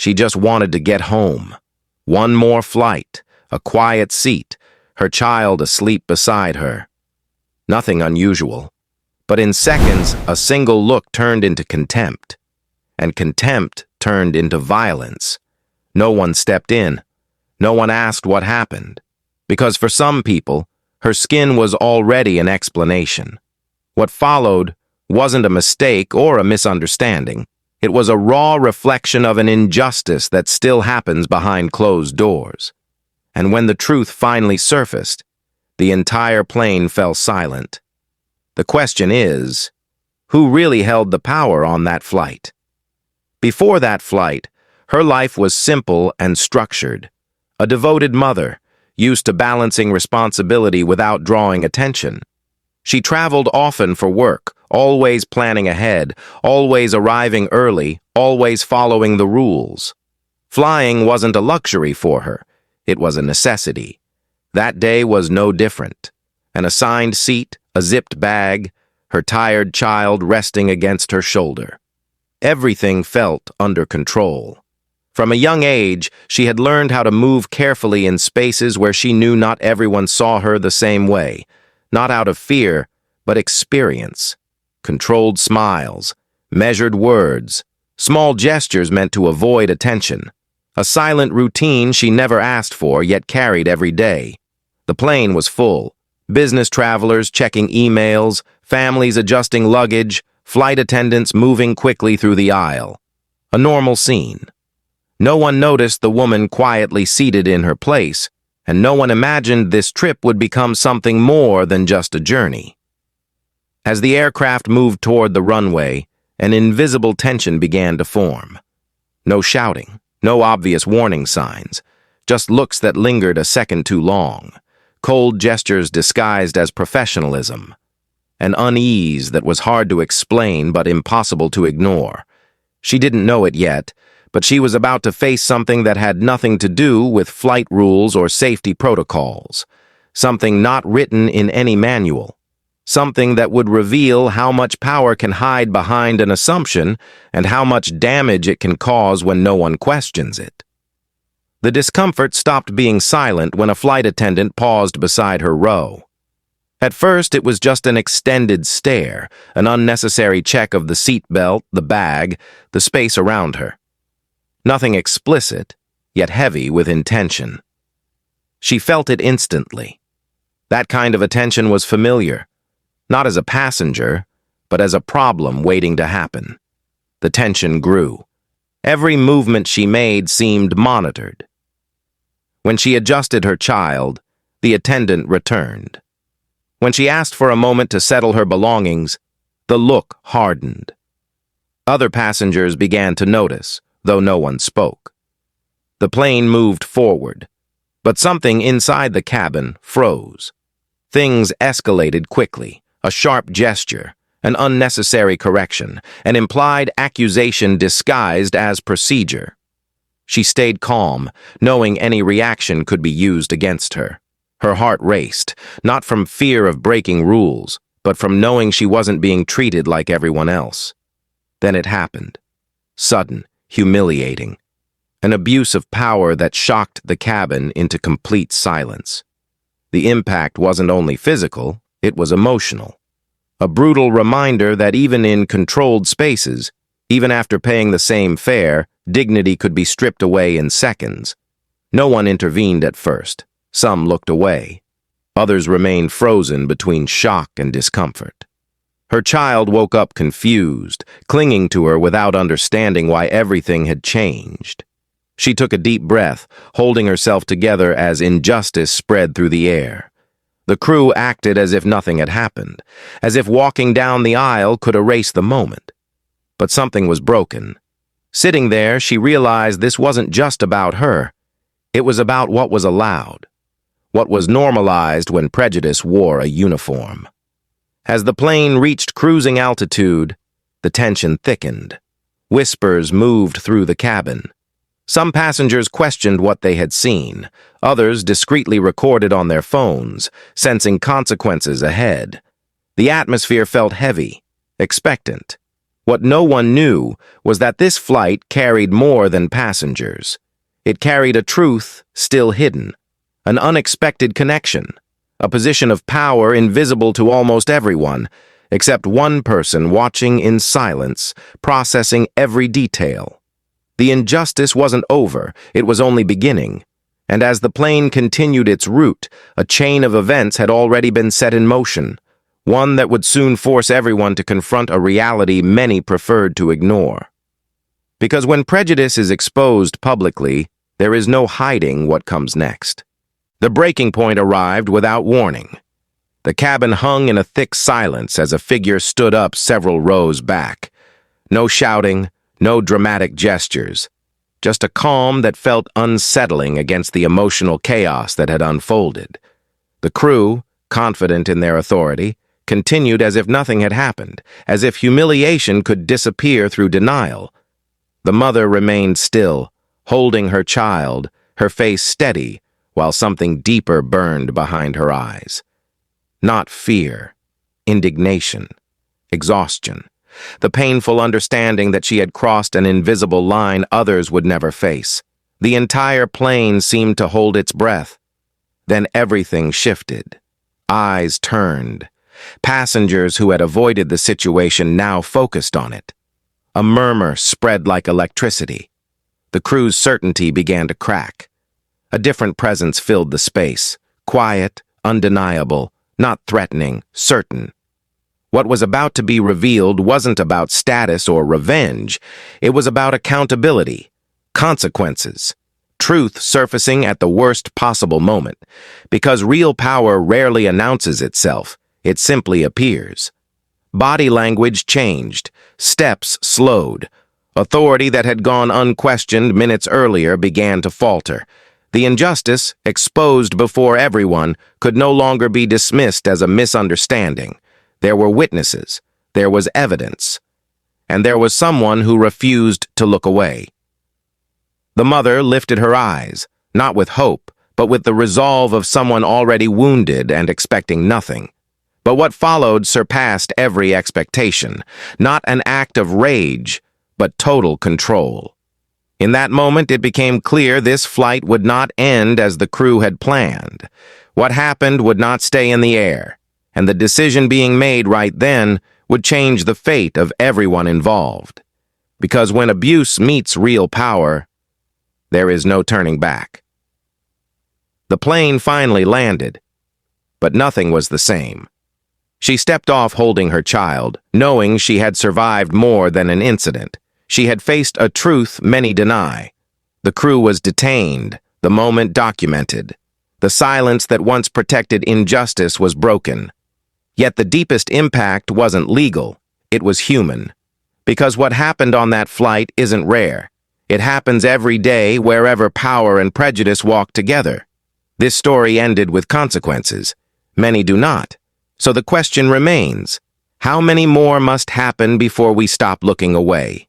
She just wanted to get home. One more flight, a quiet seat, her child asleep beside her. Nothing unusual. But in seconds, a single look turned into contempt. And contempt turned into violence. No one stepped in. No one asked what happened. Because for some people, her skin was already an explanation. What followed wasn't a mistake or a misunderstanding. It was a raw reflection of an injustice that still happens behind closed doors. And when the truth finally surfaced, the entire plane fell silent. The question is, who really held the power on that flight? Before that flight, her life was simple and structured. A devoted mother, used to balancing responsibility without drawing attention. She traveled often for work, always planning ahead, always arriving early, always following the rules. Flying wasn't a luxury for her. It was a necessity. That day was no different. An assigned seat, a zipped bag, her tired child resting against her shoulder. Everything felt under control. From a young age, she had learned how to move carefully in spaces where she knew not everyone saw her the same way, not out of fear, but experience. Controlled smiles, measured words, small gestures meant to avoid attention. A silent routine she never asked for, yet carried every day. The plane was full. Business travelers checking emails, families adjusting luggage, flight attendants moving quickly through the aisle. A normal scene. No one noticed the woman quietly seated in her place, and no one imagined this trip would become something more than just a journey. As the aircraft moved toward the runway, an invisible tension began to form. No shouting, no obvious warning signs, just looks that lingered a second too long, cold gestures disguised as professionalism, an unease that was hard to explain but impossible to ignore. She didn't know it yet, but she was about to face something that had nothing to do with flight rules or safety protocols, something not written in any manual, something that would reveal how much power can hide behind an assumption and how much damage it can cause when no one questions it. The discomfort stopped being silent when a flight attendant paused beside her row. At first, it was just an extended stare, an unnecessary check of the seat belt, the bag, the space around her. Nothing explicit, yet heavy with intention. She felt it instantly. That kind of attention was familiar, not as a passenger, but as a problem waiting to happen. The tension grew. Every movement she made seemed monitored. When she adjusted her child, the attendant returned. When she asked for a moment to settle her belongings, the look hardened. Other passengers began to notice, though no one spoke. The plane moved forward, but something inside the cabin froze. Things escalated quickly, a sharp gesture, an unnecessary correction, an implied accusation disguised as procedure. She stayed calm, knowing any reaction could be used against her. Her heart raced, not from fear of breaking rules, but from knowing she wasn't being treated like everyone else. Then it happened. Sudden, humiliating. An abuse of power that shocked the cabin into complete silence. The impact wasn't only physical, it was emotional. A brutal reminder that even in controlled spaces, even after paying the same fare, dignity could be stripped away in seconds. No one intervened at first. Some looked away. Others remained frozen between shock and discomfort. Her child woke up confused, clinging to her without understanding why everything had changed. She took a deep breath, holding herself together as injustice spread through the air. The crew acted as if nothing had happened, as if walking down the aisle could erase the moment. But something was broken. Sitting there, she realized this wasn't just about her. It was about what was allowed, what was normalized when prejudice wore a uniform. As the plane reached cruising altitude, the tension thickened. Whispers moved through the cabin. Some passengers questioned what they had seen. Others discreetly recorded on their phones, sensing consequences ahead. The atmosphere felt heavy, expectant. What no one knew was that this flight carried more than passengers. It carried a truth still hidden, an unexpected connection, a position of power invisible to almost everyone, except one person watching in silence, processing every detail. The injustice wasn't over, it was only beginning. And as the plane continued its route, a chain of events had already been set in motion, one that would soon force everyone to confront a reality many preferred to ignore. Because when prejudice is exposed publicly, there is no hiding what comes next. The breaking point arrived without warning. The cabin hung in a thick silence as a figure stood up several rows back. No shouting, no dramatic gestures. Just a calm that felt unsettling against the emotional chaos that had unfolded. The crew, confident in their authority, continued as if nothing had happened, as if humiliation could disappear through denial. The mother remained still, holding her child, her face steady, while something deeper burned behind her eyes. Not fear, indignation, exhaustion. The painful understanding that she had crossed an invisible line others would never face. The entire plane seemed to hold its breath. Then everything shifted. Eyes turned. Passengers who had avoided the situation now focused on it. A murmur spread like electricity. The crew's certainty began to crack. A different presence filled the space, quiet, undeniable, not threatening, certain. What was about to be revealed wasn't about status or revenge. It was about accountability, consequences, truth surfacing at the worst possible moment. Because real power rarely announces itself, it simply appears. Body language changed, steps slowed. Authority that had gone unquestioned minutes earlier began to falter. The injustice, exposed before everyone, could no longer be dismissed as a misunderstanding. There were witnesses, there was evidence, and there was someone who refused to look away. The mother lifted her eyes, not with hope, but with the resolve of someone already wounded and expecting nothing. But what followed surpassed every expectation, not an act of rage, but total control. In that moment, it became clear this flight would not end as the crew had planned. What happened would not stay in the air, and the decision being made right then would change the fate of everyone involved. Because when abuse meets real power, there is no turning back. The plane finally landed, but nothing was the same. She stepped off holding her child, knowing she had survived more than an incident. She had faced a truth many deny. The crew was detained, the moment documented. The silence that once protected injustice was broken. Yet the deepest impact wasn't legal, it was human. Because what happened on that flight isn't rare. It happens every day wherever power and prejudice walk together. This story ended with consequences. Many do not. So the question remains, how many more must happen before we stop looking away?